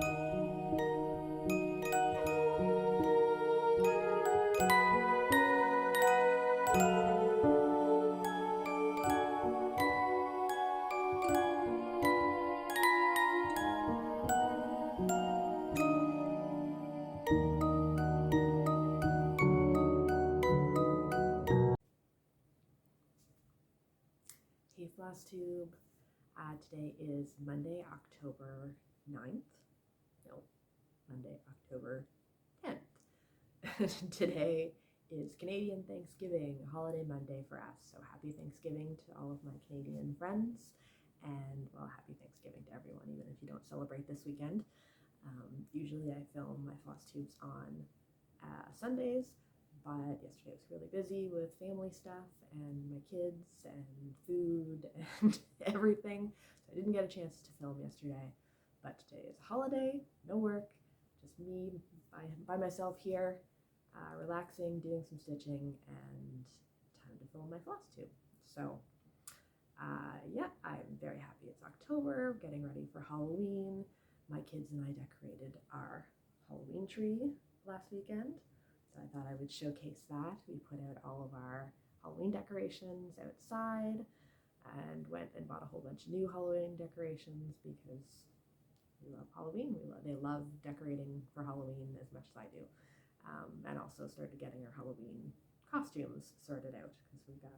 Hey Flosstube, today is Monday, October 9th. No, Monday, October 10th. Today is Canadian Thanksgiving, holiday Monday for us. So happy Thanksgiving to all of my Canadian friends, and well, happy Thanksgiving to everyone, even if you don't celebrate this weekend. Usually I film my Flosstubes on Sundays, but yesterday was really busy with family stuff and my kids and food and everything, so I didn't get a chance to film yesterday. But today is a holiday, no work, just me by myself here, relaxing, doing some stitching, and time to film my Flosstube. So yeah, I'm very happy it's October, getting ready for Halloween. My kids and I decorated our Halloween tree last weekend, so I thought I would showcase that. We put out all of our Halloween decorations outside and went and bought a whole bunch of new Halloween decorations because we love Halloween. They love decorating for Halloween as much as I do. And also started getting our Halloween costumes sorted out because we've got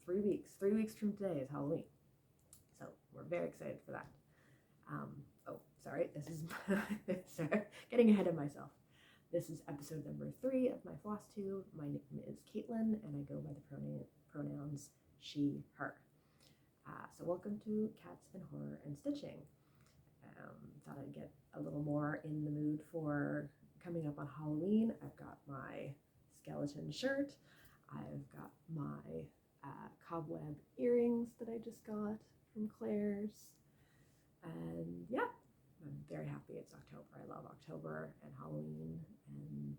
3 weeks. 3 weeks from today is Halloween. So we're very excited for that. Oh, sorry, this is sorry, getting ahead of myself. This is episode number 3 of my Flosstube. My name is Caitlin, and I go by the pronouns she, her. So welcome to Cats and Horror and Stitching. Thought I'd get a little more in the mood for coming up on Halloween. I've got my skeleton shirt. I've got my cobweb earrings that I just got from Claire's. And yeah, I'm very happy it's October. I love October and Halloween, and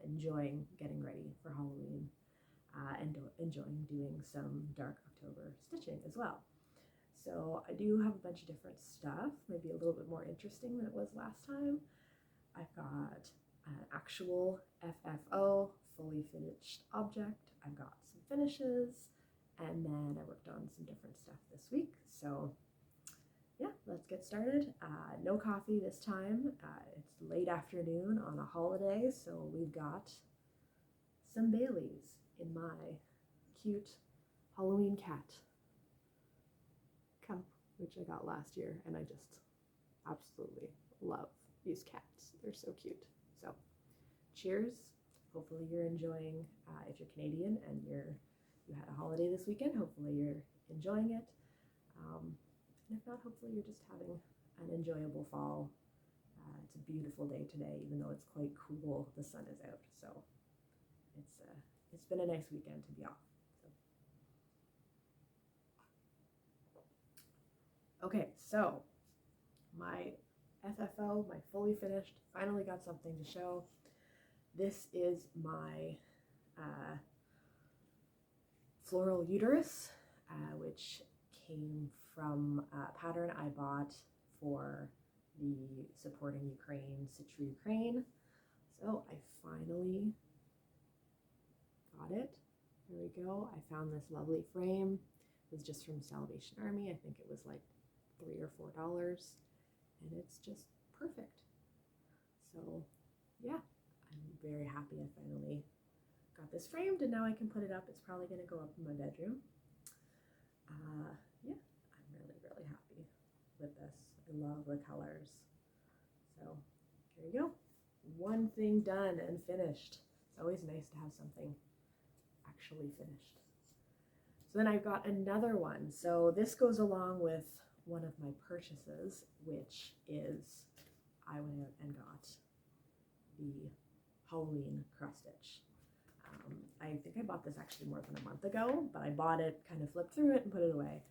enjoying getting ready for Halloween, and enjoying doing some dark October stitching as well. So I do have a bunch of different stuff, maybe a little bit more interesting than it was last time. I've got an actual FFO, fully finished object. I've got some finishes, and then I worked on some different stuff this week. So yeah, let's get started. No coffee this time. It's late afternoon on a holiday, so we've got some Baileys in my cute Halloween cat cup, which I got last year, and I just absolutely love these cats. They're so cute. So cheers. Hopefully you're enjoying, if you're Canadian and you had a holiday this weekend, hopefully you're enjoying it. And if not, hopefully you're just having an enjoyable fall. It's a beautiful day today, even though it's quite cool. The sun is out, so it's been a nice weekend to be off. So. Okay, so my FFO, my fully finished, finally got something to show. This is my floral uterus, which came from a pattern I bought for the Supporting Ukraine, Stitchery Ukraine. So I finally got it. There we go. I found this lovely frame. It was just from Salvation Army. I think it was like $3 or $4, and it's just perfect. So yeah, I'm very happy I finally got this framed, and now I can put it up. It's probably going to go up in my bedroom. Yeah, I'm really happy with this. I love the colors. So here you go. One thing done and finished. It's always nice to have something actually finished. So then I've got another one. So this goes along with one of my purchases, which is I went out and got the Halloween CrossStitch. I think I bought this actually more than a month ago, but I bought it, kind of flipped through it and put it away.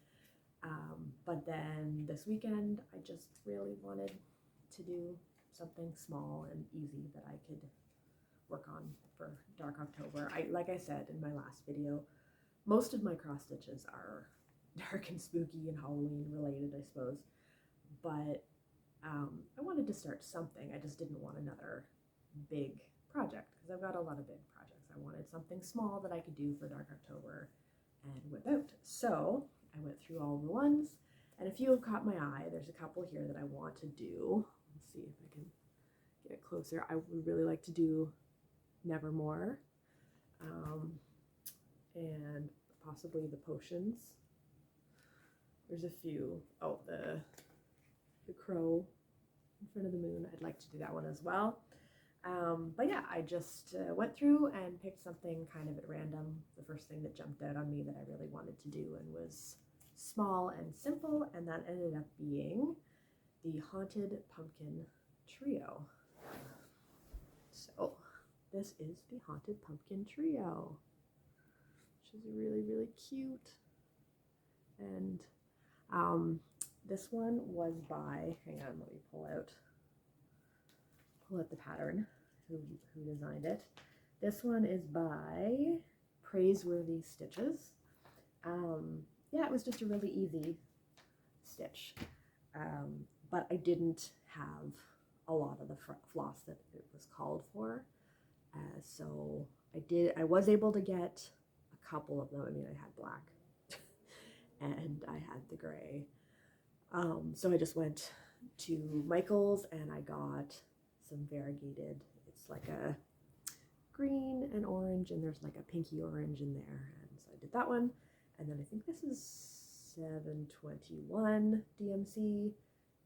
But then this weekend, I just really wanted to do something small and easy that I could work on for dark October. Like I said in my last video, most of my cross stitches are dark and spooky and Halloween related, I suppose. But I wanted to start something. I just didn't want another big project because I've got a lot of big projects. I wanted something small that I could do for Dark October and whip out. So I went through all the ones, and a few have caught my eye. There's a couple here that I want to do. Let's see if I can get it closer. I would really like to do Nevermore, and possibly the potions. There's a few. Oh, the crow in front of the moon. I'd like to do that one as well. But yeah, I just went through and picked something kind of at random. The first thing that jumped out on me that I really wanted to do and was small and simple, and that ended up being the Haunted Pumpkin Trio. So this is the Haunted Pumpkin Trio, which is really, really cute. And this one was by, hang on, let me pull out the pattern, who designed it. This one is by Praiseworthy Stitches. Yeah, it was just a really easy stitch, but I didn't have a lot of the floss that it was called for, so I was able to get a couple of them. I mean, I had black and I had the gray, so I just went to Michael's and I got some variegated. It's like a green and orange, and there's like a pinky orange in there, and so I did that one. And then I think this is 721 DMC,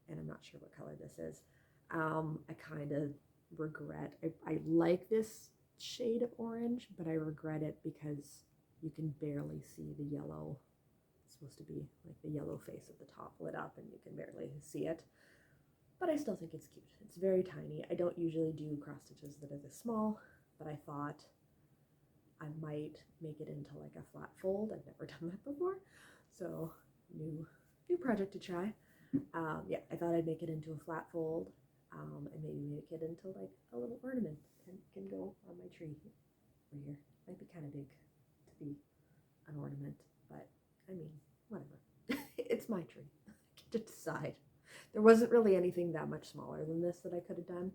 and I'm not sure what color this is. I kind of regret, I like this shade of orange, but I regret it because you can barely see the yellow. It's supposed to be like the yellow face at the top lit up, and you can barely see it. But I still think it's cute. It's very tiny. I don't usually do cross stitches that are this small, but I thought I might make it into like a flat fold. I've never done that before, so new project to try. Yeah, I thought I'd make it into a flat fold, and maybe make it into like a little ornament and can go on my tree over here. Might be kind of big to be an ornament, but I mean, whatever. It's my tree. I get to decide. There wasn't really anything that much smaller than this that I could have done,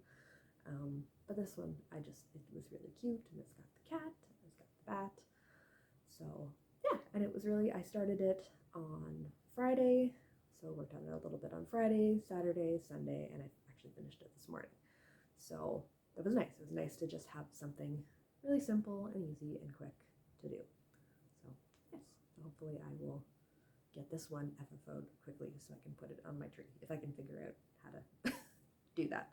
but this one, it was really cute, and it's got the cat, it's got the bat, so yeah, and it was really, I started it on Friday, so worked on it a little bit on Friday, Saturday, Sunday, and I actually finished it this morning, so that was nice. It was nice to just have something really simple and easy and quick to do, so yes, hopefully I will get this one FFO'd quickly so I can put it on my tree, if I can figure out how to do that.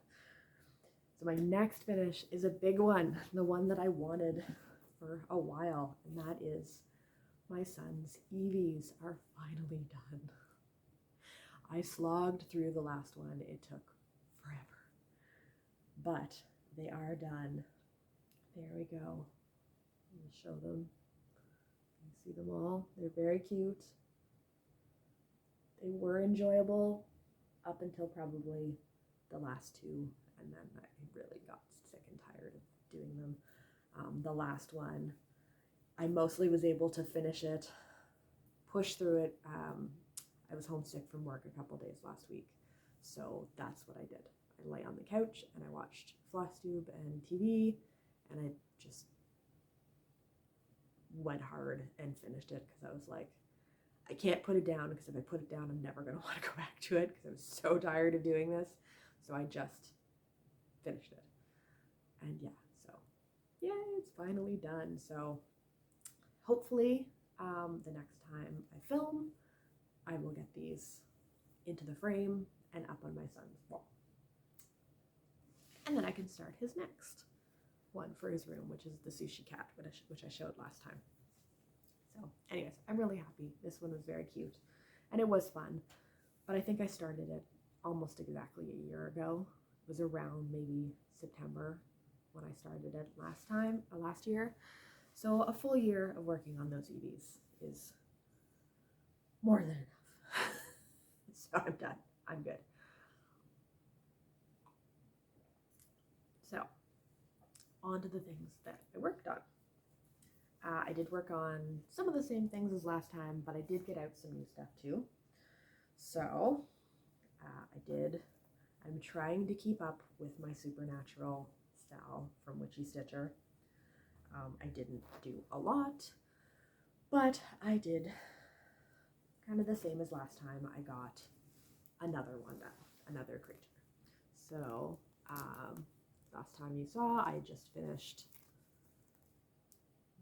So my next finish is a big one, the one that I wanted for a while, and that is my son's Evees are finally done. I slogged through the last one. It took forever, but they are done. There we go. Let me show them. You see them all. They're very cute. They were enjoyable up until probably the last two, and then I really got sick and tired of doing them. The last one, I mostly was able to finish it, push through it. I was homesick from work a couple days last week, so that's what I did. I lay on the couch and I watched Flosstube and TV, and I just went hard and finished it because I was like, I can't put it down, because if I put it down, I'm never going to want to go back to it, because I was so tired of doing this. So I just finished it. And yeah, so yeah, it's finally done. So hopefully the next time I film, I will get these into the frame and up on my son's wall. And then I can start his next one for his room, which is the sushi cat, which I showed last time. So anyways, I'm really happy. This one was very cute and it was fun, but I think I started it almost exactly a year ago. It was around maybe September when I started it last year. So a full year of working on those Evees is more than enough. So I'm done. I'm good. So on to the things that I worked on. I did work on some of the same things as last time, but I did get out some new stuff too. So I I'm trying to keep up with my Supernatural style from Witchy Stitcher. I didn't do a lot, but I did kind of the same as last time. I got another one done, another creature. So last time you saw, I just finished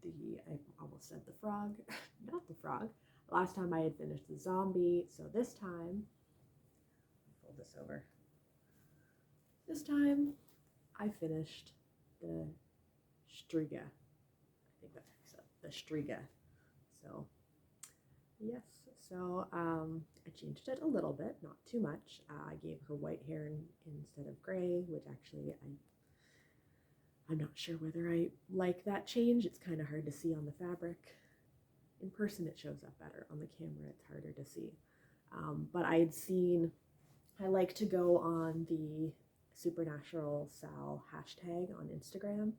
I almost said the frog, not the frog. Last time I had finished the zombie, so this time, fold this over. This time I finished the Striga. I think that's how you said the Striga. So yes, so I changed it a little bit, not too much. I gave her white hair instead of gray, which actually I'm not sure whether I like that change. It's kind of hard to see on the fabric. In person it shows up better. On the camera it's harder to see. But I like to go on the Supernatural Sal hashtag on Instagram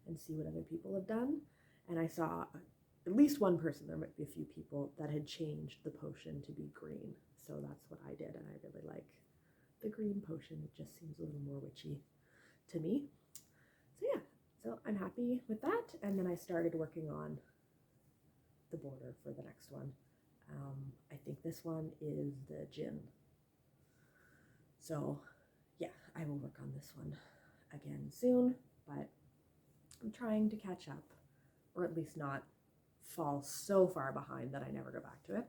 and see what other people have done. And I saw at least one person, there might be a few people, that had changed the potion to be green. So that's what I did, and I really like the green potion. It just seems a little more witchy to me. So yeah, so I'm happy with that. And then I started working on the border for the next one. I think this one is the gin. So yeah, I will work on this one again soon, but I'm trying to catch up, or at least not fall so far behind that I never go back to it.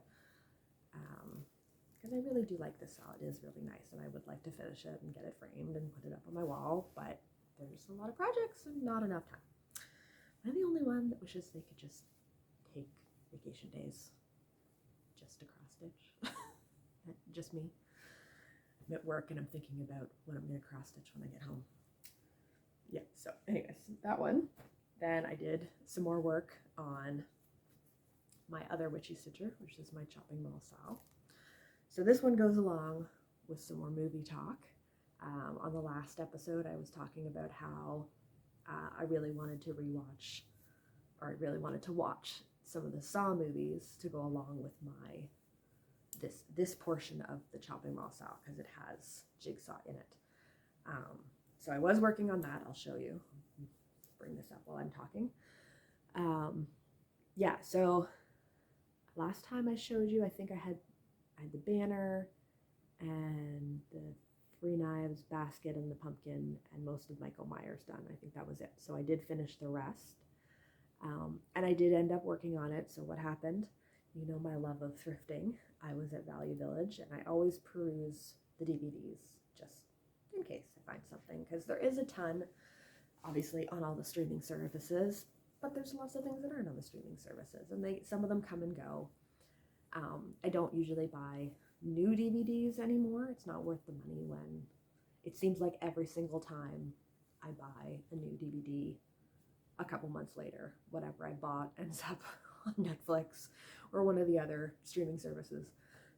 Because I really do like this style. It is really nice, and I would like to finish it and get it framed and put it up on my wall, but there's a lot of projects and not enough time. I'm the only one that wishes they could just take vacation days just to cross stitch. Just me. I'm at work and I'm thinking about what I'm going to cross stitch when I get home. Yeah, so anyways, that one. Then I did some more work on my other Witchy Stitcher, which is my chopping ball style. So this one goes along with some more movie talk. On the last episode, I was talking about how I really wanted to rewatch, or I really wanted to watch some of the Saw movies to go along with my this portion of the chopping ball style, because it has jigsaw in it. So I was working on that. I'll show you. Bring this up while I'm talking. Yeah, so last time I showed you, I think I had the banner and the 3 knives, basket, and the pumpkin, and most of Michael Myers done. I think that was it. So I did finish the rest. And I did end up working on it. So what happened? You know my love of thrifting. I was at Value Village, and I always peruse the DVDs just in case I find something, because there is a ton, obviously, on all the streaming services, but there's lots of things that aren't on the streaming services, and some of them come and go. I don't usually buy new DVDs anymore. It's not worth the money when it seems like every single time I buy a new DVD, a couple months later, whatever I bought ends up on Netflix or one of the other streaming services.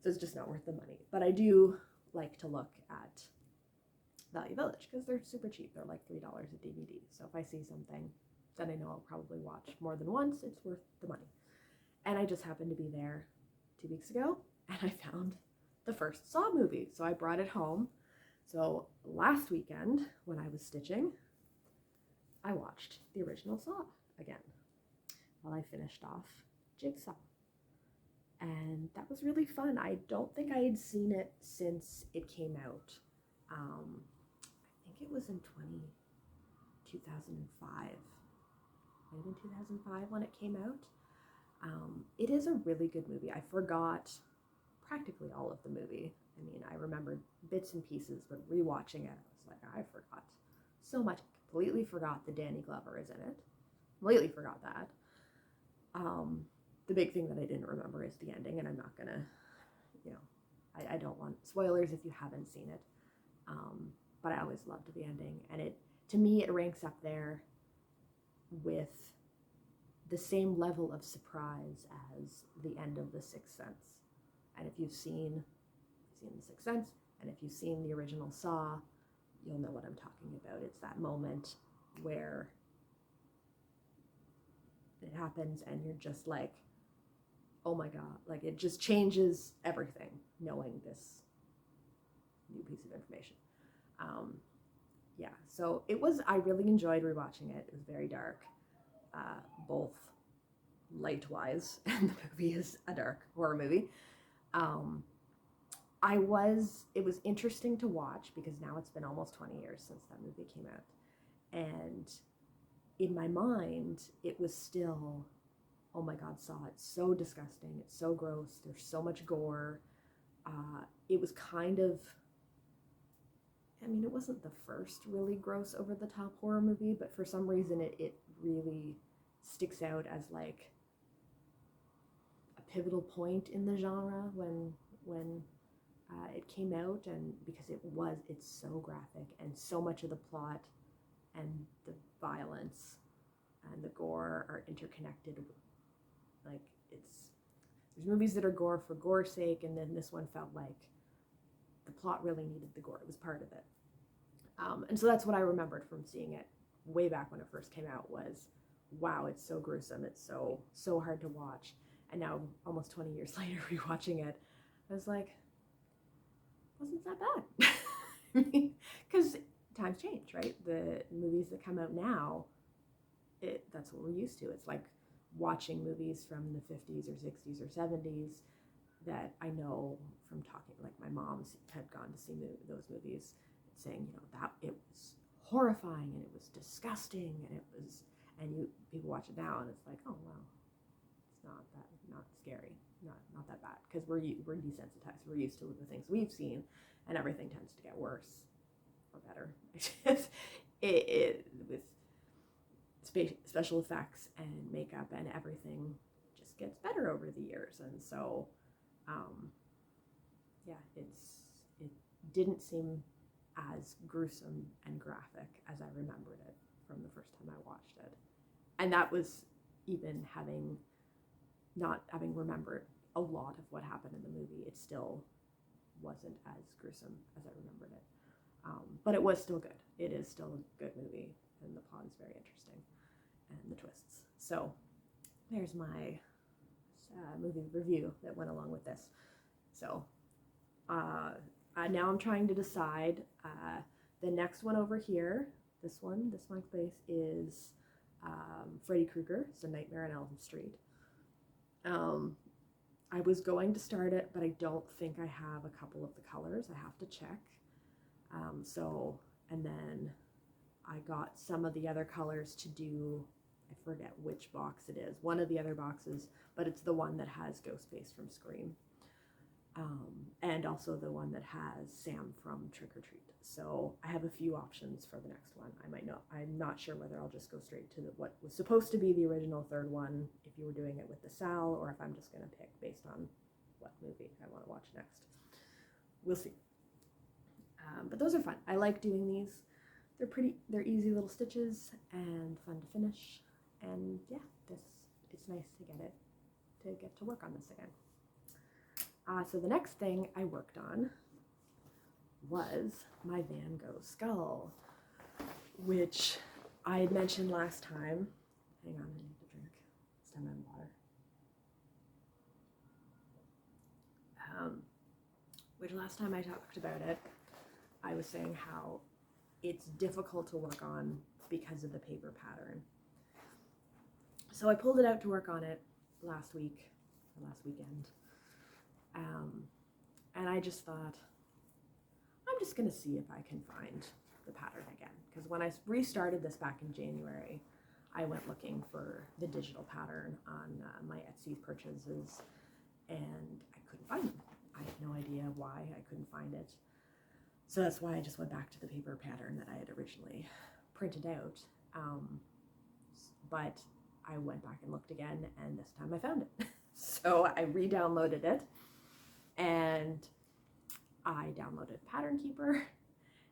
So it's just not worth the money. But I do like to look at Value Village because they're super cheap. They're like $3 a DVD. So if I see something that I know I'll probably watch more than once, it's worth the money. And I just happened to be there 2 weeks ago, and I found the first Saw movie. So I brought it home. So last weekend when I was stitching, I watched the original Saw again while I finished off Jigsaw. And that was really fun. I don't think I had seen it since it came out. I think it was in 2005. Might have been 2005 when it came out. It is a really good movie. I forgot practically all of the movie. I mean, I remembered bits and pieces, but rewatching it, I was like, I forgot so much. I completely forgot that Danny Glover is in it. Completely forgot that. The big thing that I didn't remember is the ending, and I'm not gonna, I don't want spoilers if you haven't seen it. But I always loved the ending, and to me, it ranks up there with the same level of surprise as the end of The Sixth Sense. And if you've seen The Sixth Sense, and if you've seen the original Saw, you'll know what I'm talking about. It's that moment where it happens and you're just like, oh my God, like it just changes everything knowing this new piece of information. Yeah, so I really enjoyed rewatching it. It was very dark, both light-wise, and the movie is a dark horror movie. It was interesting to watch because now it's been almost 20 years since that movie came out. And in my mind, it was still, oh my God, Saw, it's so disgusting. It's so gross. There's so much gore. It was kind of, I mean, it wasn't the first really gross over-the-top horror movie, but for some reason it really sticks out as like a pivotal point in the genre when it came out, and because it's so graphic, and so much of the plot and the violence and the gore are interconnected. Like, there's movies that are gore for gore's sake, and then this one felt like the plot really needed the gore. It was part of it. And so that's what I remembered from seeing it way back when it first came out was, wow, it's so gruesome. It's so hard to watch. And now, almost 20 years later, rewatching it, I was like, wasn't that bad. Because times change, right? The movies that come out now, that's what we're used to. It's like watching movies from the 50s or 60s or 70s that I know from talking, like my mom's had gone to see those movies, saying, you know, that it was horrifying and it was disgusting and people watch it now and it's like, oh well, it's not scary, not that bad, because we're desensitized. We're used to the things we've seen, and everything tends to get worse or better. With special effects and makeup and everything just gets better over the years, and so yeah, it didn't seem as gruesome and graphic as I remembered it from the first time I watched it. And that was even not having remembered a lot of what happened in the movie. It still wasn't as gruesome as I remembered it. But it was still good. It is still a good movie, and the plot is very interesting, and the twists. So there's my movie review that went along with this. So now I'm trying to decide the next one over here. This month's place is Freddy Krueger. It's A Nightmare on Elm Street. I was going to start it, but I don't think I have a couple of the colors. I have to check. And then I got some of the other colors to do, I forget which box it is, one of the other boxes, but it's the one that has Ghostface from Scream. And also the one that has Sam from Trick or Treat. So I have a few options for the next one. I'm not sure whether I'll just go straight to what was supposed to be the original third one, if you were doing it with the Sal, or if I'm just going to pick based on what movie I want to watch next. We'll see. But those are fun. I like doing these. They're easy little stitches and fun to finish. And yeah, it's nice to get to work on this again. So the next thing I worked on was my Van Gogh skull, which I had mentioned last time. Hang on, I need to drink some water. Which last time I talked about it, I was saying how it's difficult to work on because of the paper pattern. So I pulled it out to work on it last weekend. And I just thought, I'm just going to see if I can find the pattern again. Because when I restarted this back in January, I went looking for the digital pattern on my Etsy purchases, and I couldn't find them. I have no idea why I couldn't find it. So that's why I just went back to the paper pattern that I had originally printed out. But I went back and looked again, and this time I found it. So I re-downloaded it, and I downloaded Pattern Keeper,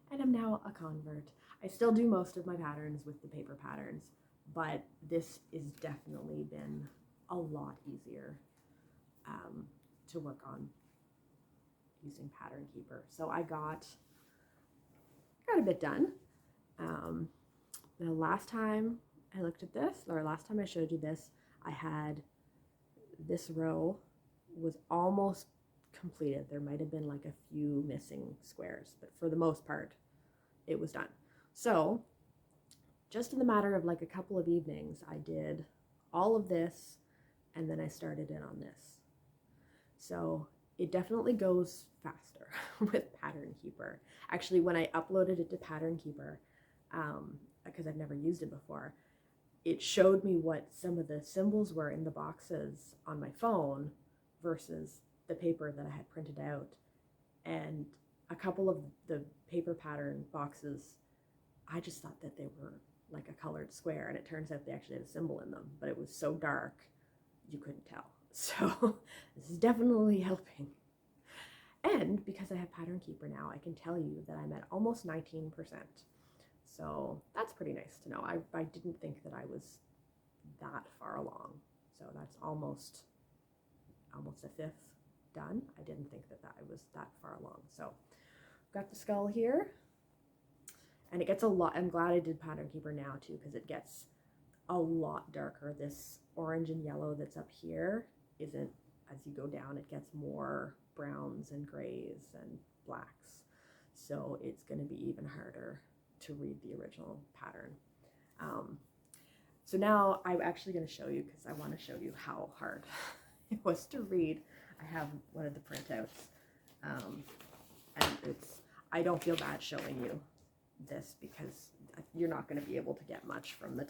and I'm now a convert. I still do most of my patterns with the paper patterns, but this has definitely been a lot easier to work on using Pattern Keeper. So I got a bit done. The last time I looked at this, or last time I showed you this, I had this row was almost completed. There might have been like a few missing squares, but for the most part, it was done. So just in the matter of like a couple of evenings, I did all of this, and then I started in on this. So it definitely goes faster with Pattern Keeper. Actually, when I uploaded it to Pattern Keeper, because I've never used it before, it showed me what some of the symbols were in the boxes on my phone versus the paper that I had printed out. And a couple of the paper pattern boxes, I just thought that they were like a colored square, and it turns out they actually had a symbol in them, but it was so dark you couldn't tell. So this is definitely helping. And because I have Pattern Keeper now, I can tell you that I'm at almost 19%. So that's pretty nice to know. I didn't think that I was that far along. So that's almost a fifth done. I didn't think that I was that far along. So got the skull here, and it gets a lot. I'm glad I did Pattern Keeper now too, because it gets a lot darker. This orange and yellow that's up here isn't, as you go down, it gets more browns and grays and blacks. So it's going to be even harder to read the original pattern. So now I'm actually going to show you, because I want to show you how hard it was to read. I have one of the printouts, and I don't feel bad showing you this, because you're not going to be able to get much from the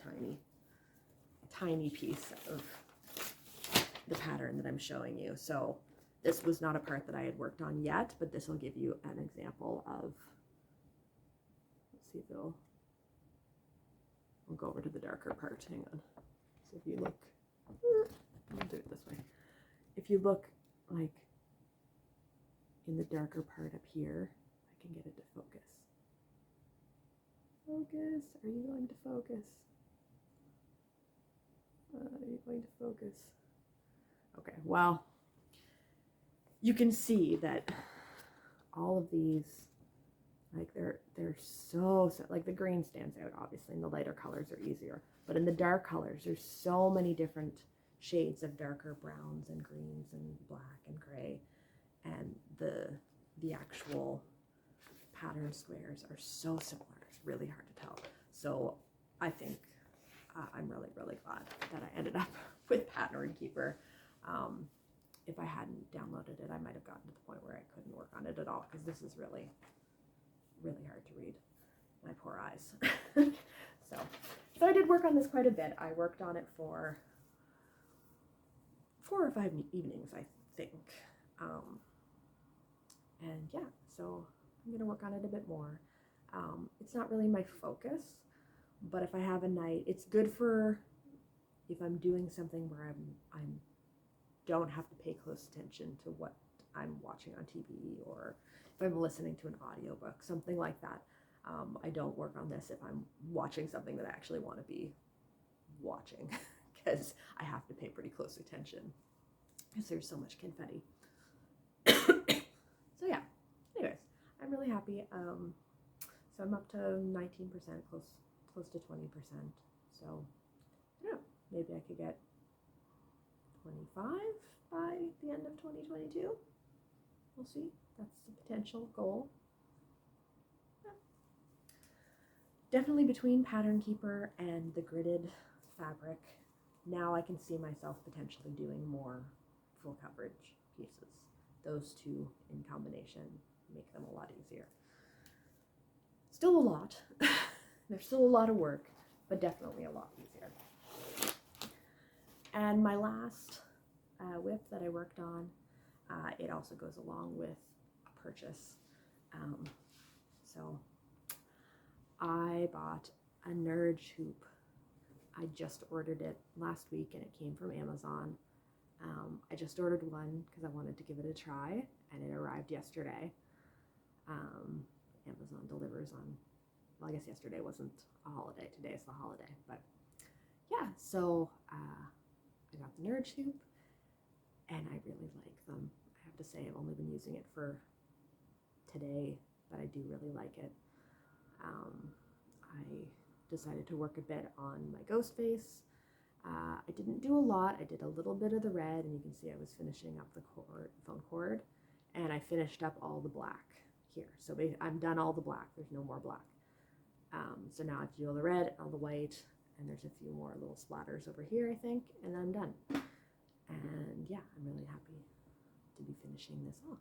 tiny piece of the pattern that I'm showing you. So this was not a part that I had worked on yet, but this will give you an example of, let's see if we'll go over to the darker part. Hang on. So if you look, I'll do it this way. If you look like in the darker part up here, I can get it to focus. Focus, are you going to focus? Are you going to focus? Okay, well, you can see that all of these, like they're so like the green stands out obviously, and the lighter colors are easier, but in the dark colors there's so many different shades of darker browns and greens and black and gray, and the actual pattern squares are so similar. It's really hard to tell. So I think I'm really glad that I ended up with Pattern Keeper. If I hadn't downloaded it, I might have gotten to the point where I couldn't work on it at all, because this is really hard to read. My poor eyes. So I did work on this quite a bit. I worked on it for 4 or 5 evenings, I think. And yeah, so I'm going to work on it a bit more. It's not really my focus, but if I have a night, it's good for if I'm doing something where I'm don't have to pay close attention to what I'm watching on TV, or if I'm listening to an audiobook, something like that. I don't work on this if I'm watching something that I actually want to be watching, because I have to pay pretty close attention because there's so much confetti. So yeah, anyways, I'm really happy. So I'm up to 19%, close to 20%. So I don't know, maybe I could get 25 by the end of 2022. We'll see. That's the potential goal. Yeah. Definitely between Pattern Keeper and the gridded fabric, now I can see myself potentially doing more full coverage pieces. Those two in combination make them a lot easier. Still a lot. There's still a lot of work, but definitely a lot easier. And my last whip that I worked on, it also goes along with a purchase. So I bought a Nurge hoop. I just ordered it last week and it came from Amazon. I just ordered one because I wanted to give it a try, and it arrived yesterday. Amazon delivers on, well, I guess yesterday wasn't a holiday, today is the holiday, but yeah, so I got the Nurge hoop, and I really like them. I have to say, I've only been using it for today, but I do really like it. I decided to work a bit on my ghost face. I didn't do a lot. I did a little bit of the red, and you can see I was finishing up the phone cord, and I finished up all the black here. So I'm done all the black. There's no more black. So now I have to do all the red, all the white, and there's a few more little splatters over here, I think, and then I'm done. And yeah, I'm really happy to be finishing this off.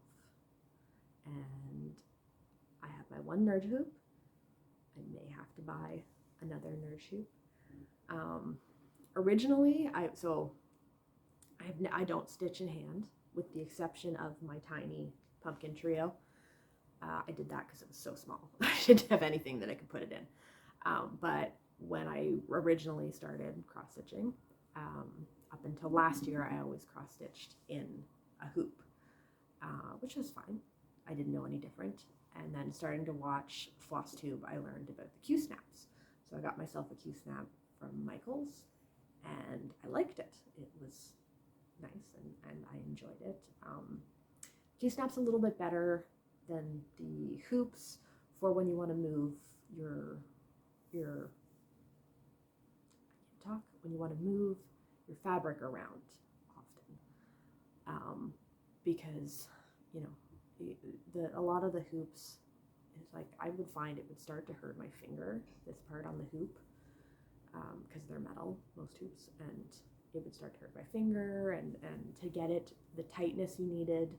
And I have my one nerd hoop. I may have to buy another nerd hoop. Originally, I don't stitch in hand, with the exception of my tiny pumpkin trio. I did that because it was so small. I didn't have anything that I could put it in. But when I originally started cross-stitching, up until last year, I always cross-stitched in a hoop, which was fine. I didn't know any different. And then starting to watch Flosstube, I learned about the Q-snaps. So I got myself a Q-snap from Michael's, and I liked it. It was nice, and I enjoyed it. Q-snap's a little bit better than the hoops for when you want to move when you want to move your fabric around often, because you know a lot of the hoops is like, I would find it would start to hurt my finger, this part on the hoop, because they're metal, most hoops, and it would start to hurt my finger, and to get it the tightness you needed,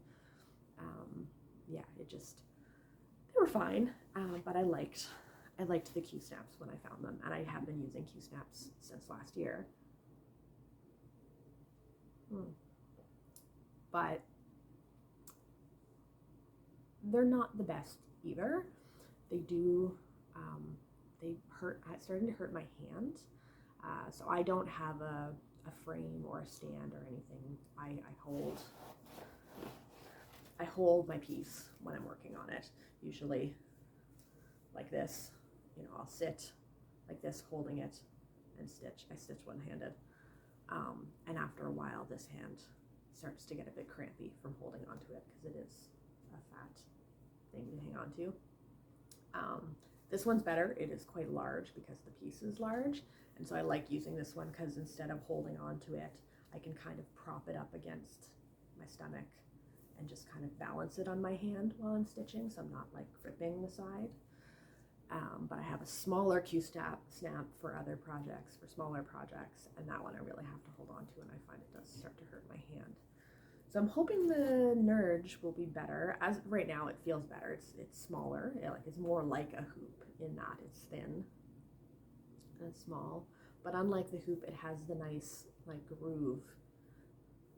yeah, they were fine, but I liked the Q-snaps when I found them, and I have been using Q-snaps since last year. But they're not the best either. They do, they hurt, it's starting to hurt my hand. So I don't have a frame or a stand or anything. I hold my piece when I'm working on it, usually like this. You know, I'll sit like this holding it and stitch. I stitch one-handed. And after a while, this hand starts to get a bit crampy from holding onto it, because it is a fat thing to hang on to. This one's better. It is quite large because the piece is large. And so I like using this one because instead of holding onto it, I can kind of prop it up against my stomach and just kind of balance it on my hand while I'm stitching, so I'm not like gripping the side. But I have a smaller Q-snap for other projects, for smaller projects, and that one I really have to hold on to, and I find it does start to hurt my hand. So I'm hoping the Nurge will be better. As right now, it feels better. It's smaller. It's more like a hoop in that it's thin and small. But unlike the hoop, it has the nice like groove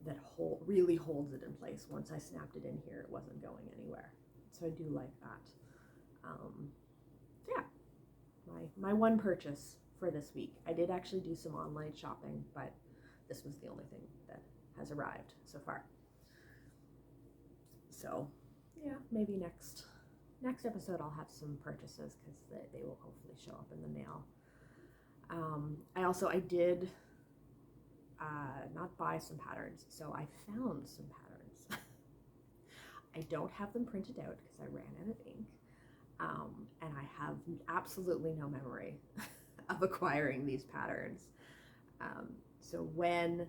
that really holds it in place. Once I snapped it in here, it wasn't going anywhere. So I do like that. Yeah, my one purchase for this week. I did actually do some online shopping, but this was the only thing that has arrived so far. So yeah, maybe next episode I'll have some purchases, because they will hopefully show up in the mail. I did not buy some patterns, so I found some patterns. I don't have them printed out because I ran out of ink, and I have absolutely no memory of acquiring these patterns. So when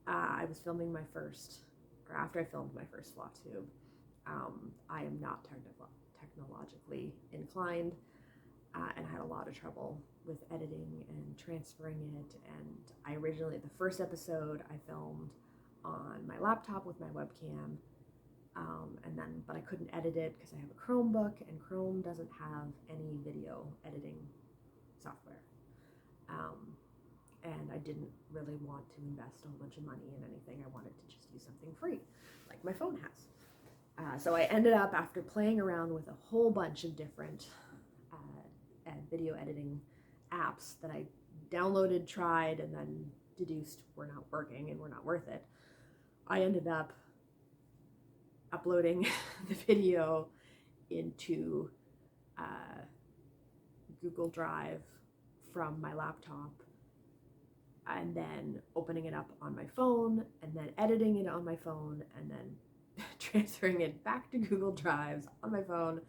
I was filming my first, or after I filmed my first Flosstube, I am not technologically inclined, and I had a lot of trouble with editing and transferring it. And I originally, the first episode I filmed on my laptop with my webcam, but I couldn't edit it because I have a Chromebook, and Chrome doesn't have any video editing software. And I didn't really want to invest a whole bunch of money in anything. I wanted to just use something free, like my phone has. So I ended up, after playing around with a whole bunch of different video editing apps that I downloaded, tried, and then deduced were not working and were not worth it, I ended up uploading the video into Google Drive from my laptop, and then opening it up on my phone, and then editing it on my phone, and then transferring it back to Google Drives on my phone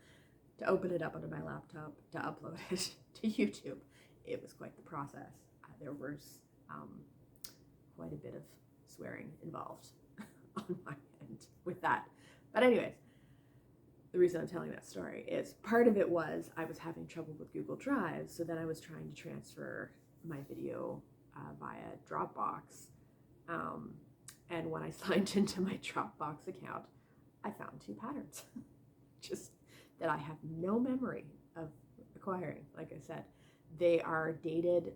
to open it up onto my laptop to upload it to YouTube. It was quite the process. There was quite a bit of swearing involved on my end with that. But anyways, the reason I'm telling that story is part of it was I was having trouble with Google Drive, so then I was trying to transfer my video via Dropbox. And when I signed into my Dropbox account, I found 2 patterns just that I have no memory of acquiring. Like I said, they are dated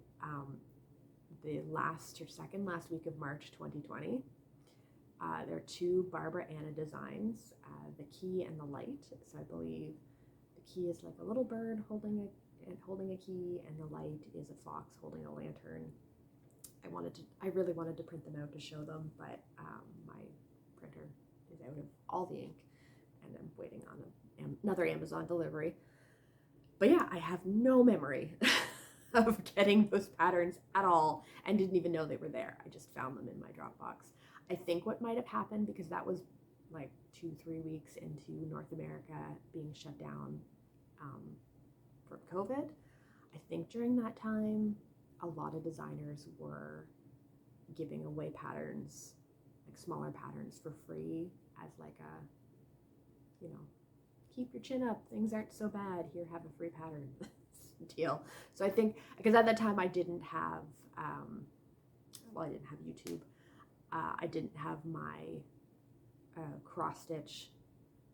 the last or second last week of March 2020. There are 2 Barbara Anna designs, the key and the light. So I believe the key is like a little bird holding a key, and the light is a fox holding a lantern. I really wanted to print them out to show them, but my printer is out of all the ink, and I'm waiting on another Amazon delivery. But yeah, I have no memory of getting those patterns at all, and didn't even know they were there. I just found them in my Dropbox. I think what might have happened, because that was like 2-3 weeks into North America being shut down from COVID, I think during that time, a lot of designers were giving away patterns, like smaller patterns for free as like a, keep your chin up, things aren't so bad, here, have a free pattern deal. So I think, because at that time I didn't have, I didn't have YouTube. I didn't have my CrossStitch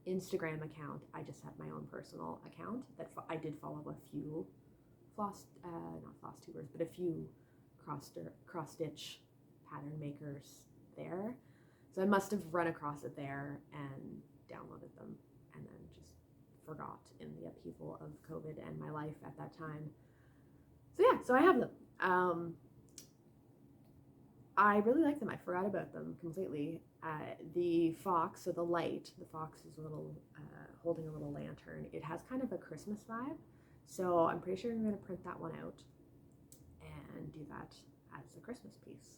Instagram account. I just had my own personal account that I did follow a few not Flosstubers, but a few cross-stitch pattern makers there. So I must have run across it there and downloaded them, and then just forgot in the upheaval of COVID and my life at that time. So yeah, so I have them. I really like them. I forgot about them completely. The fox, so the light, the fox is holding a little lantern. It has kind of a Christmas vibe. So I'm pretty sure I'm going to print that one out and do that as a Christmas piece.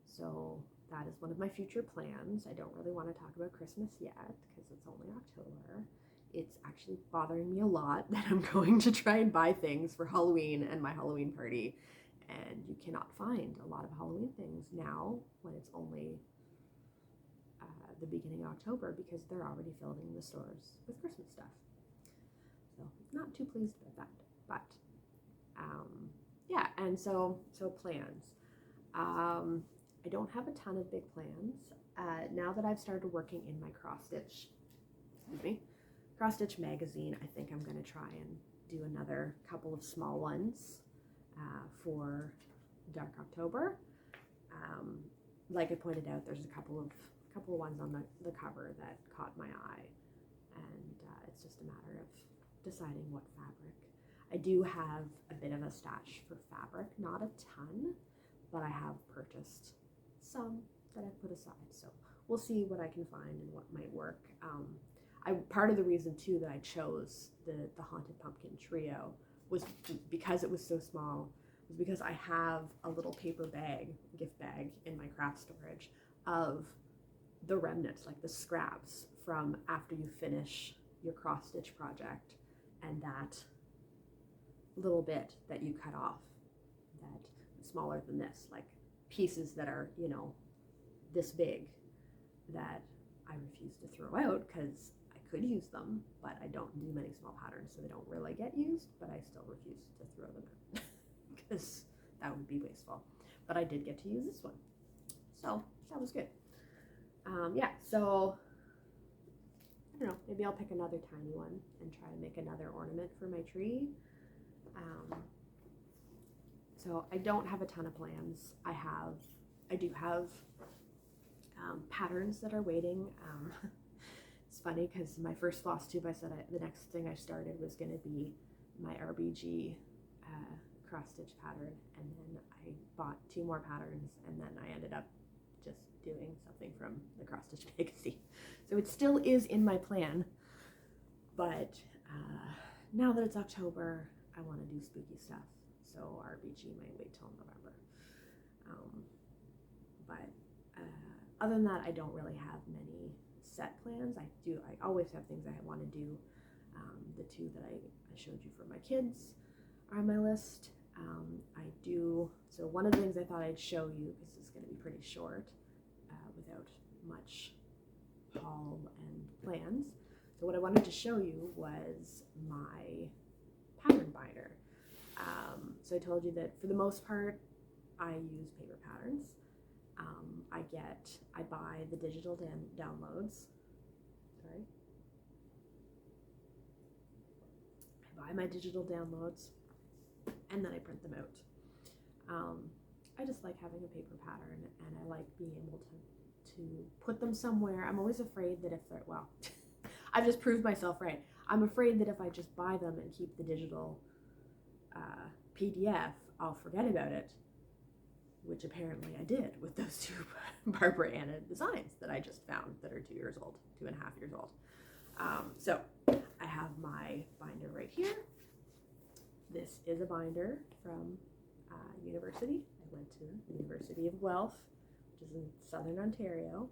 So that is one of my future plans. I don't really want to talk about Christmas yet because it's only October. It's actually bothering me a lot that I'm going to try and buy things for Halloween and my Halloween party. And you cannot find a lot of Halloween things now when it's only the beginning of October, because they're already filling the stores with Christmas stuff. So not too pleased with that, but yeah, and so plans. I don't have a ton of big plans. Now that I've started working in my CrossStitch magazine, I think I'm going to try and do another couple of small ones for Dark October. Like I pointed out, there's a couple of ones on the cover that caught my eye, and it's just a matter of deciding what fabric. I do have a bit of a stash for fabric, not a ton, but I have purchased some that I've put aside, so we'll see what I can find and what might work. Part of the reason too that I chose the Haunted Pumpkin Trio was because it was so small, was because I have a little paper gift bag in my craft storage of the remnants, like the scraps from after you finish your cross-stitch project, and that little bit that you cut off, that smaller than this, like pieces that are, this big, that I refuse to throw out because I could use them, but I don't do many small patterns, so they don't really get used, but I still refuse to throw them out because that would be wasteful. But I did get to use this one, so that was good. Yeah, so I don't know, maybe I'll pick another tiny one and try and make another ornament for my tree. So I don't have a ton of plans. I do have patterns that are waiting. It's funny because my first Flosstube, I said the next thing I started was going to be my RBG cross-stitch pattern, and then I bought 2 more patterns, and then I ended up just doing something from the CrossStitch magazine. So it still is in my plan, but now that it's October, I want to do spooky stuff, so RBG might wait till November. But other than that, I don't really have many set plans. I always have things I want to do. The 2 that I showed you for my kids are on my list. So one of the things I thought I'd show you, because it's going to be pretty short, without much haul and plans. So what I wanted to show you was my pattern binder. So I told you that for the most part, I use paper patterns. I buy the digital downloads. Sorry. I buy my digital downloads and then I print them out. I just like having a paper pattern, and I like being able to put them somewhere. I'm always afraid that if they're, well, I've just proved myself right. I'm afraid that if I just buy them and keep the digital PDF, I'll forget about it, which apparently I did with those two Barbara Anna designs that I just found that are 2 years old, 2.5 years old. So I have my binder right here. This is a binder from university. I went to the University of Guelph, which is in Southern Ontario.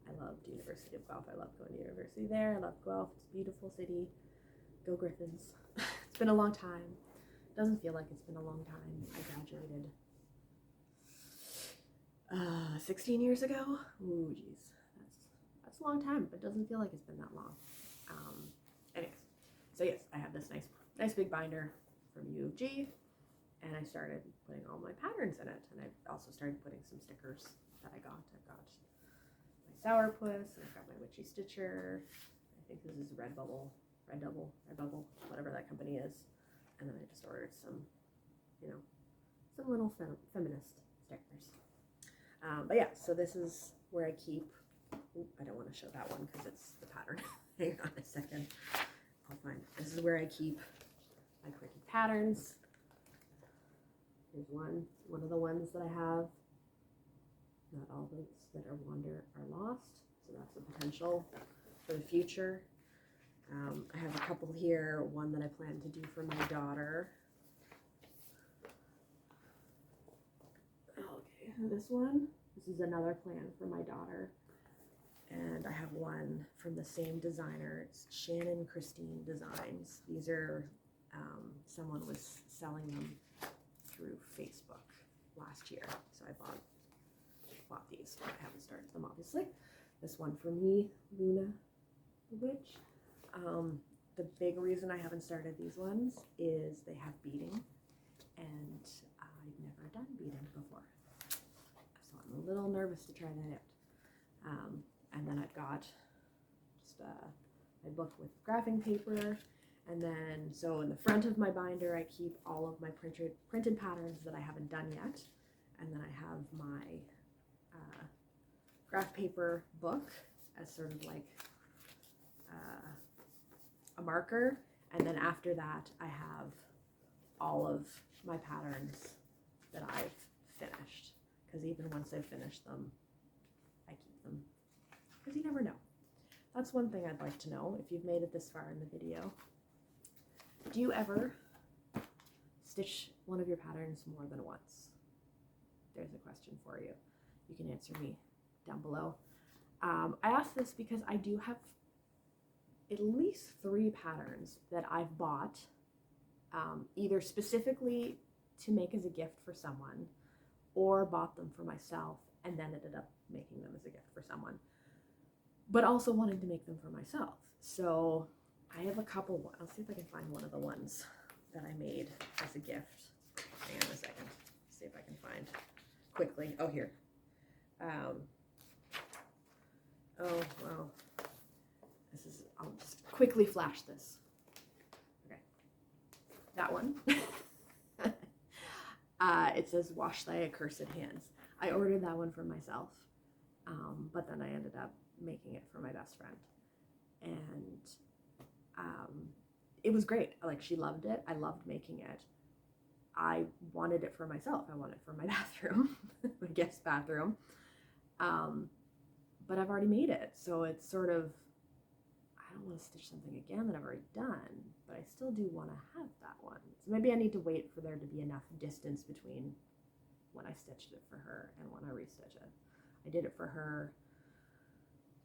I loved University of Guelph. I love going to university there. I love Guelph. It's a beautiful city. Go Griffins. It's been a long time. It doesn't feel like it's been a long time. I graduated 16 years ago. Ooh, geez. That's a long time, but it doesn't feel like it's been that long. Anyways, so yes, I have this nice big binder from U of G, and I started putting all my patterns in it, and I also started putting some stickers that I got. I've got my sourpuss, and I've got my witchy stitcher. I think this is Redbubble, whatever that company is. And then I just ordered some, some little feminist stickers. But yeah, so this is where I keep, I don't want to show that one because it's the pattern. Hang on a second. I'll find, this is where I keep my printed patterns. Here's one of the ones that I have. Not all those that are wander are lost, so that's a potential for the future. I have a couple here, one that I plan to do for my daughter. Okay, this is another plan for my daughter. And I have one from the same designer. It's Shannon Christine Designs. These are, someone was selling them through Facebook last year. So I bought these, but I haven't started them obviously. This one for me, Lunar, which, the big reason I haven't started these ones is they have beading, and I've never done beading before. So I'm a little nervous to try that out. And then I've got just my book with graphing paper, and then so in the front of my binder I keep all of my printed patterns that I haven't done yet, and then I have my graph paper book as sort of like a marker, and then after that I have all of my patterns that I've finished, because even once I've finished them, I keep them, because you never know. That's one thing I'd like to know, if you've made it this far in the video. Do you ever stitch one of your patterns more than once? There's a question for you. You can answer me down below. I ask this because I do have at least 3 patterns that I've bought, either specifically to make as a gift for someone, or bought them for myself and then ended up making them as a gift for someone, but also wanting to make them for myself. So I have a couple. I'll see if I can find one of the ones that I made as a gift. Hang on a second. See if I can find quickly. Oh, here. Oh, well, this is, I'll just quickly flash this. Okay. That one. It says, wash thy accursed hands. I ordered that one for myself, but then I ended up making it for my best friend. And it was great. Like, she loved it. I loved making it. I wanted it for myself. I wanted it for my bathroom, my guest bathroom. But I've already made it. So it's sort of, I don't want to stitch something again that I've already done, but I still do want to have that one. So maybe I need to wait for there to be enough distance between when I stitched it for her and when I restitch it. I did it for her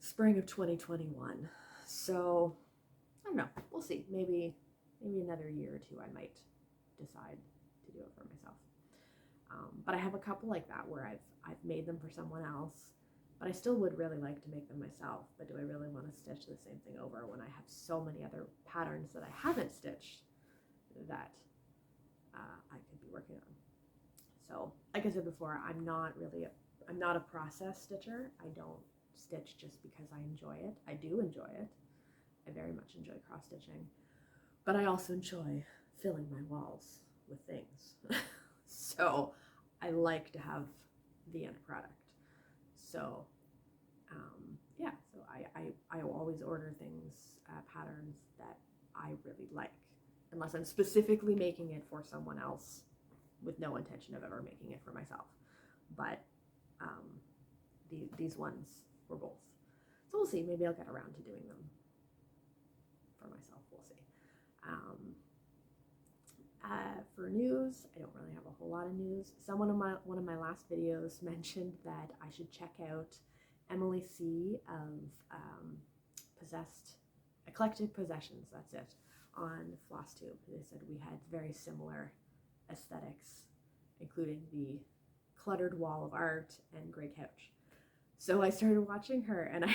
spring of 2021. So I don't know. We'll see. Maybe another year or two I might decide to do it for myself. But I have a couple like that where I've made them for someone else, but I still would really like to make them myself. But do I really want to stitch the same thing over when I have so many other patterns that I haven't stitched that I could be working on? So like I said before, I'm not a process stitcher. I don't stitch just because I enjoy it. I do enjoy it. I very much enjoy cross stitching, but I also enjoy filling my walls with things. So I like to have the end product. So yeah, so I always order things, patterns that I really like, unless I'm specifically making it for someone else with no intention of ever making it for myself. But these ones were both. So we'll see. Maybe I'll get around to doing them for myself. We'll see. For news, I don't really have a whole lot of news. One of my last videos mentioned that I should check out Emily C of Eclectic Possessions, that's it, on Flosstube. They said we had very similar aesthetics, including the cluttered wall of art and gray couch. So I started watching her, and I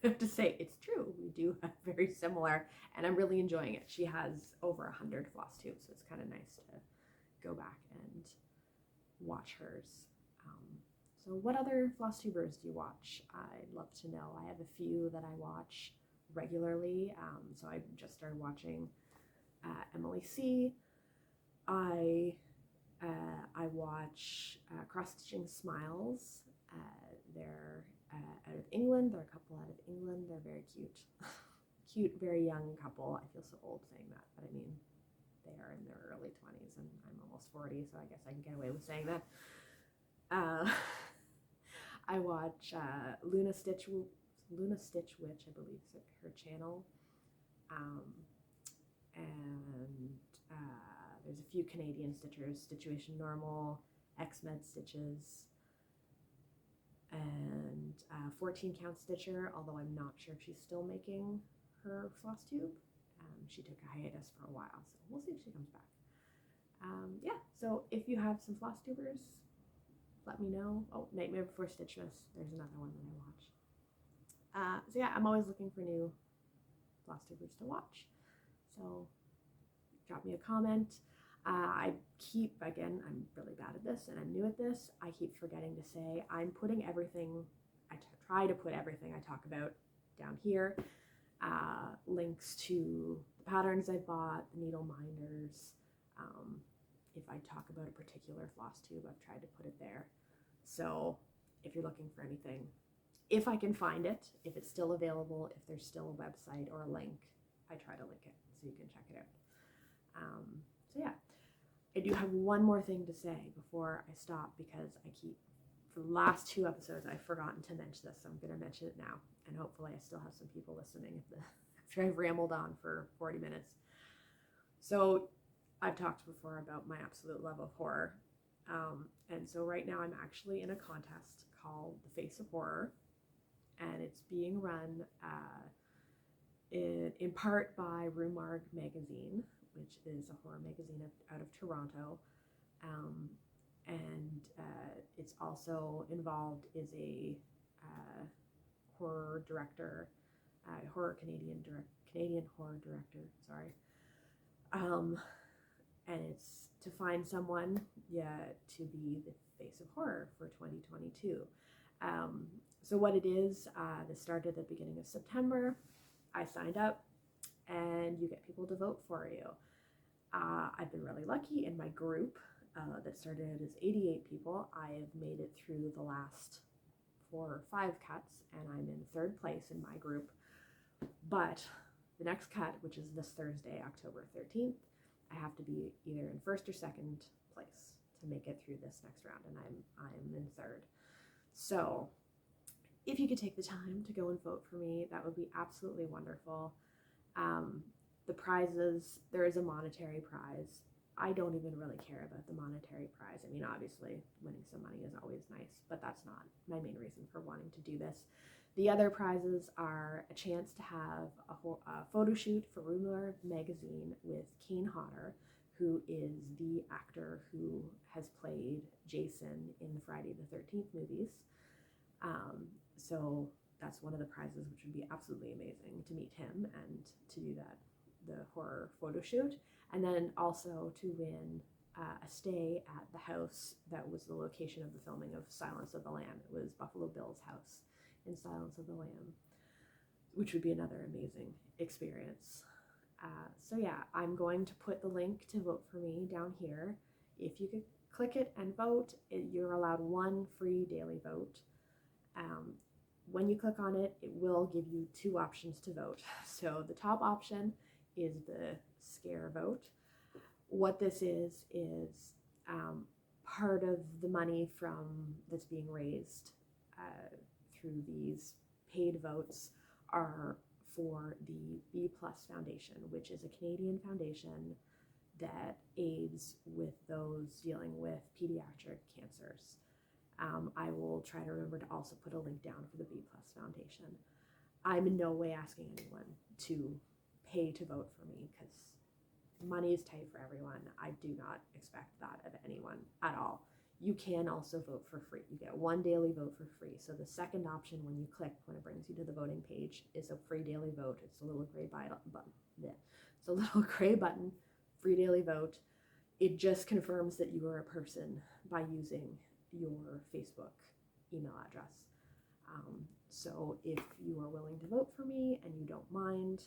have to say it's true. We do have very similar, and I'm really enjoying it. She has over 100 floss tubes, so it's kind of nice to go back and watch hers. So what other floss tubers do you watch? I'd love to know. I have a few that I watch regularly. So I just started watching Emily C. I watch CrossStitching Smiles. They're out of England. They're a couple out of England. They're very cute. Cute, very young couple. I feel so old saying that, but I mean, they are in their early 20s, and I'm almost 40, so I guess I can get away with saying that. I watch Luna Stitch Witch, I believe is her channel. And there's a few Canadian stitchers, Situation Normal, XMedStitches, and 14 Count Stitcher, although I'm not sure if she's still making her floss tube. She took a hiatus for a while, so we'll see if she comes back. Yeah, so if you have some floss tubers, let me know. Oh, Nightmare Before Stitchmas, there's another one that I watch. So yeah, I'm always looking for new floss tubers to watch. So drop me a comment. I keep, again, I'm really bad at this and I'm new at this, I keep forgetting to say I'm putting everything, I try to put everything I talk about down here. Links to the patterns I bought, the needle minders. If I talk about a particular floss tube, I've tried to put it there. So if you're looking for anything, if I can find it, if it's still available, if there's still a website or a link, I try to link it so you can check it out. So yeah, I do have one more thing to say before I stop, because I keep, for the last 2 episodes, I've forgotten to mention this, so I'm going to mention it now, and hopefully I still have some people listening after I've rambled on for 40 minutes. So I've talked before about my absolute love of horror, and so right now I'm actually in a contest called The Face of Horror, and it's being run in part by Lunar magazine, which is a horror magazine out of Toronto, and it's also involved is a horror director, Canadian horror director, sorry. And it's to find someone, to be the face of horror for 2022. So what it is, this started at the beginning of September. I signed up, and you get people to vote for you. I've been really lucky in my group that started out as 88 people. I have made it through the last 4 or 5 cuts, and I'm in 3rd place in my group. But the next cut, which is this Thursday, October 13th, I have to be either in 1st or 2nd place to make it through this next round, and I'm in 3rd. So if you could take the time to go and vote for me, that would be absolutely wonderful. The prizes, there is a monetary prize. I don't even really care about the monetary prize. I mean, obviously, winning some money is always nice, but that's not my main reason for wanting to do this. The other prizes are a chance to have a photo shoot for Lunar magazine with Kane Hodder, who is the actor who has played Jason in the Friday the 13th movies. So that's one of the prizes, which would be absolutely amazing to meet him and to do the horror photo shoot. And then also to win a stay at the house that was the location of the filming of Silence of the Lamb. It was Buffalo Bill's house in Silence of the Lamb, which would be another amazing experience. So yeah, I'm going to put the link to vote for me down here. If you could click it and vote, you're allowed one free daily vote. When you click on it, it will give you two options to vote. So the top option is the scare vote. What this is part of the money that's being raised through these paid votes are for the B+ Foundation, which is a Canadian foundation that aids with those dealing with pediatric cancers. I will try to remember to also put a link down for the B+ Foundation. I'm in no way asking anyone to pay to vote for me because money is tight for everyone. I do not expect that of anyone at all. You can also vote for free. You get one daily vote for free. So the second option when you click, when it brings you to the voting page, is a free daily vote. It's a little gray button. It's a little gray button, free daily vote. It just confirms that you are a person by using your Facebook email address. So if you are willing to vote for me and you don't mind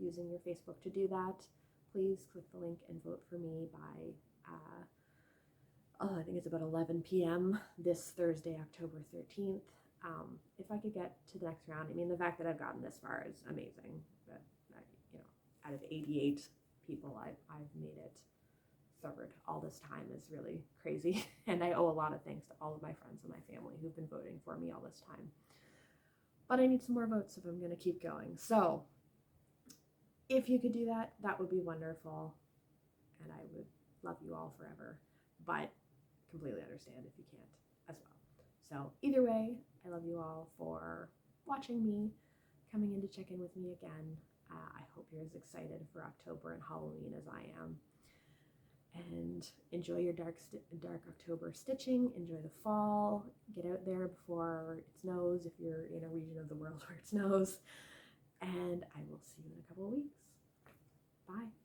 using your Facebook to do that, please click the link and vote for me by I think it's about 11 p.m. this Thursday, October 13th. If I could get to the next round, I mean, the fact that I've gotten this far is amazing. But out of 88 people, I've made it third all this time is really crazy. And I owe a lot of thanks to all of my friends and my family who've been voting for me all this time. But I need some more votes if I'm going to keep going. So if you could do that, that would be wonderful. And I would love you all forever. But completely understand if you can't as well. So either way, I love you all for watching me, coming in to check in with me again. I hope you're as excited for October and Halloween as I am. And enjoy your dark October stitching. Enjoy the fall. Get out there before it snows if you're in a region of the world where it snows. And I will see you in a couple of weeks. Bye.